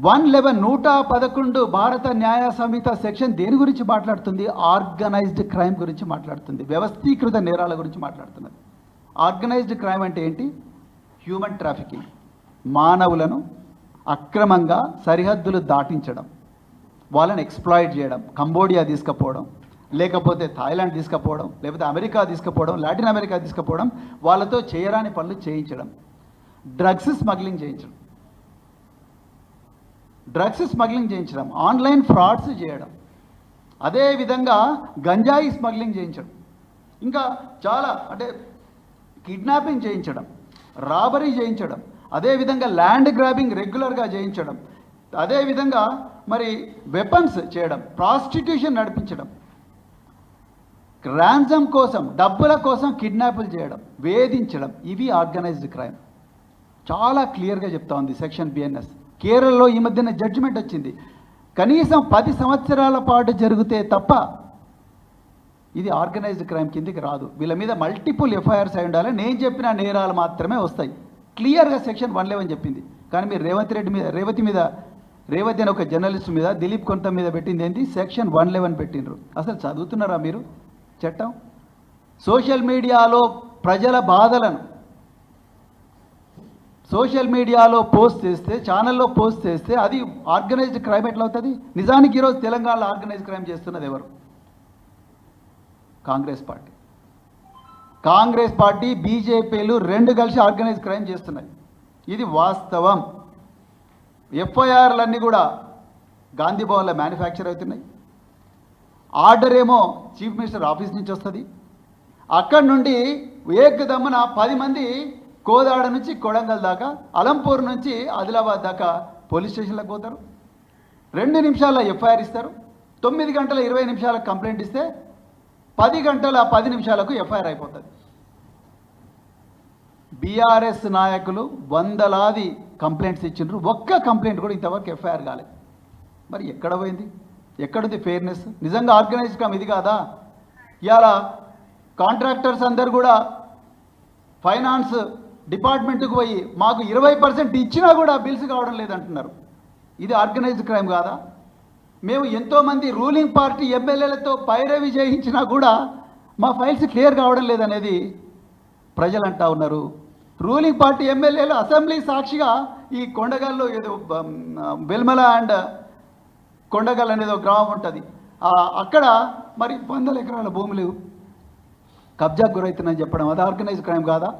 111 భారత న్యాయ సంహిత సెక్షన్ దేని గురించి మాట్లాడుతుంది? ఆర్గనైజ్డ్ క్రైమ్ గురించి మాట్లాడుతుంది, వ్యవస్థీకృత నేరాల గురించి మాట్లాడుతున్నది. ఆర్గనైజ్డ్ క్రైమ్ అంటే ఏంటి? హ్యూమన్ ట్రాఫికింగ్, మానవులను అక్రమంగా సరిహద్దులు దాటించడం, వాళ్ళని ఎక్స్ప్లాయిట్ చేయడం, కంబోడియా తీసుకుపోవడం, లేకపోతే థాయిలాండ్ తీసుకుపోవడం, లేకపోతే అమెరికా తీసుకుపోవడం, లాటిన్ అమెరికా తీసుకుపోవడం, వాళ్ళతో చేయరాని పనులు చేయించడం, డ్రగ్స్ స్మగ్లింగ్ చేయించడం, ఆన్లైన్ ఫ్రాడ్స్ చేయడం, అదేవిధంగా గంజాయి స్మగ్లింగ్ చేయించడం, ఇంకా చాలా అంటే కిడ్నాపింగ్ చేయించడం, రాబరీ చేయించడం, అదేవిధంగా ల్యాండ్ గ్రాబింగ్ రెగ్యులర్గా చేయించడం, అదేవిధంగా మరి వెపన్స్ చేయడం, ప్రాస్టిట్యూషన్ నడిపించడం, ర్యాన్సమ్ కోసం డబ్బుల కోసం కిడ్నాపులు చేయడం, వేధించడం, ఇవి ఆర్గనైజ్డ్ క్రైమ్. చాలా క్లియర్గా చెప్తా ఉంది సెక్షన్ బిఎన్ఎస్. కేరళలో ఈ మధ్యన జడ్జిమెంట్ వచ్చింది, కనీసం 10 సంవత్సరాల పాటు జరిగితే తప్ప ఇది ఆర్గనైజ్డ్ క్రైమ్ కిందికి రాదు. వీళ్ళ మీద మల్టిపుల్ ఎఫ్ఐఆర్స్ అయి ఉండాలి. నేను చెప్పిన నేరాలు మాత్రమే వస్తాయి. క్లియర్గా సెక్షన్ 111 చెప్పింది. కానీ మీరు రేవతి అనే ఒక జర్నలిస్ట్ మీద, దిలీప్ కొంత మీద పెట్టింది ఏంటి? సెక్షన్ 111 పెట్టినరు. అసలు చదువుతున్నారా మీరు చట్టం? సోషల్ మీడియాలో ప్రజల బాధలను సోషల్ మీడియాలో పోస్ట్ చేస్తే, ఛానల్లో పోస్ట్ చేస్తే అది ఆర్గనైజ్డ్ క్రైమ్ ఎట్లా అవుతుంది? నిజానికి ఈరోజు తెలంగాణలో ఆర్గనైజ్డ్ క్రైమ్ చేస్తున్నది ఎవరు? కాంగ్రెస్ పార్టీ బీజేపీలు రెండు కలిసి ఆర్గనైజ్డ్ క్రైమ్ చేస్తున్నాయి. ఇది వాస్తవం. ఎఫ్ఐఆర్లన్నీ కూడా గాంధీ భవన్లో మ్యానుఫ్యాక్చర్ అవుతున్నాయి. ఆర్డర్ ఏమో చీఫ్ మినిస్టర్ ఆఫీస్ నుంచి వస్తుంది. అక్కడి నుండి ఏకదమ్మున 10 మంది కోదాడ నుంచి కొడంగల్ దాకా, అలంపూర్ నుంచి ఆదిలాబాద్ దాకా పోలీస్ స్టేషన్లకు పోతారు. 2 నిమిషాల ఎఫ్ఐఆర్ ఇస్తారు. 9 గంటల 20 నిమిషాలకు కంప్లైంట్ ఇస్తే 10 గంటల 10 నిమిషాలకు ఎఫ్ఐఆర్ అయిపోతుంది. బీఆర్ఎస్ నాయకులు వందలాది కంప్లైంట్స్ ఇచ్చిండ్రు, ఒక్క కంప్లైంట్ కూడా ఇంతవరకు ఎఫ్ఐఆర్ కాలేదు. మరి ఎక్కడ పోయింది? ఎక్కడుంది ఫెయిర్నెస్? నిజంగా ఆర్గనైజ్డ్ క్రైమ్ ఇది కాదా? ఇవాళ కాంట్రాక్టర్స్ అందరు కూడా ఫైనాన్స్ డిపార్ట్మెంట్కి పోయి మాకు 20% ఇచ్చినా కూడా బిల్స్ కావడం లేదంటున్నారు. ఇది ఆర్గనైజ్డ్ క్రైమ్ కాదా? మేము ఎంతోమంది రూలింగ్ పార్టీ ఎమ్మెల్యేలతో పైరవి చేయించినా కూడా మా ఫైల్స్ క్లియర్ కావడం లేదనేది ప్రజలు అంటా ఉన్నారు. రూలింగ్ పార్టీ ఎమ్మెల్యేలు అసెంబ్లీ సాక్షిగా ఈ కొండగల్లో ఏదో వెల్మల అండ్ కొండగల్ అనేది ఒక గ్రామం ఉంటుంది, అక్కడ మరి 100 ఎకరాల భూములు కబ్జాకు గురవుతున్నాయని చెప్పడం, అది ఆర్గనైజ్డ్ క్రైమ్ కాదా?